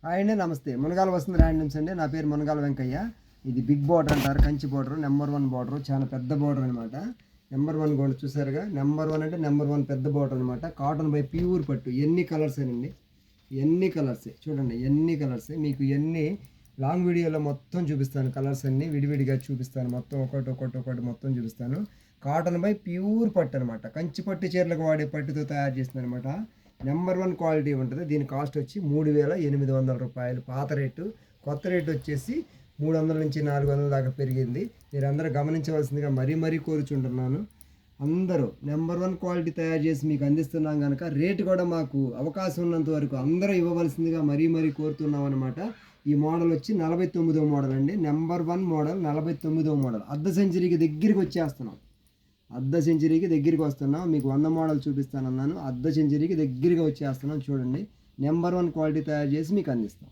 Hi అండి, నమస్తే. మునగాల వస్తుంది హ్యాండ్లూమ్స్ అండి. నా పేరు మునగాల వెంకయ్య. ఇది బిగ్ బార్డర్ అంటారు, కంచి బార్డర్, నెంబర్ 1 బార్డర్, చాలా పెద్ద బార్డర్ అనమాట. నెంబర్ 1 గోల్డ్ చూసారుగా, నెంబర్ 1 అంటే నెంబర్ 1 పెద్ద బార్డర్ అనమాట. కాటన్ బై ప్యూర్ పట్టు, ఎన్ని కలర్స్ అండి, ఎన్ని కలర్సే చూడండి, ఎన్ని కలర్సే. మీకు ఎన్ని లాంగ్ వీడియోలో మొత్తం చూపిస్తాను, కలర్స్ అన్ని విడివిడిగా చూపిస్తాను, మొత్తం ఒకటి మొత్తం చూపిస్తాను. కాటన్ బై ప్యూర్ పట్టు అనమాట, కంచి పట్టు చీరలకు వాడే పట్టుతో తయారు చేస్తుంది అనమాట. నెంబర్ 1 క్వాలిటీ ఉంటుంది. దీని కాస్ట్ వచ్చి 3800 రూపాయలు పాత రేటు. కొత్త రేటు వచ్చేసి 300 నుంచి 400 దాకా పెరిగింది. మీరందరూ గమనించవలసిందిగా మరీ కోరుచుంటున్నాను. అందరూ నెంబర్ 1 క్వాలిటీ తయారు చేసి మీకు అందిస్తున్నాం కనుక రేటు కూడా మాకు అవకాశం ఉన్నంత వరకు అందరూ ఇవ్వవలసిందిగా మరీ కోరుతున్నాం అనమాట. ఈ మోడల్ వచ్చి 49వ మోడల్ అండి. నెంబర్ 1 మోడల్ 49వ మోడల్. అర్ధ సెంచరీకి దగ్గరికి వచ్చేస్తున్నాం, అర్ధ సెంచరీకి దగ్గరికి వస్తున్నాం. మీకు 100 మోడల్ చూపిస్తానన్నాను, అర్ధ సెంచరీకి దగ్గరగా వచ్చేస్తున్నాం. చూడండి, నెంబర్ 1 క్వాలిటీ తయారు చేసి మీకు అందిస్తాం.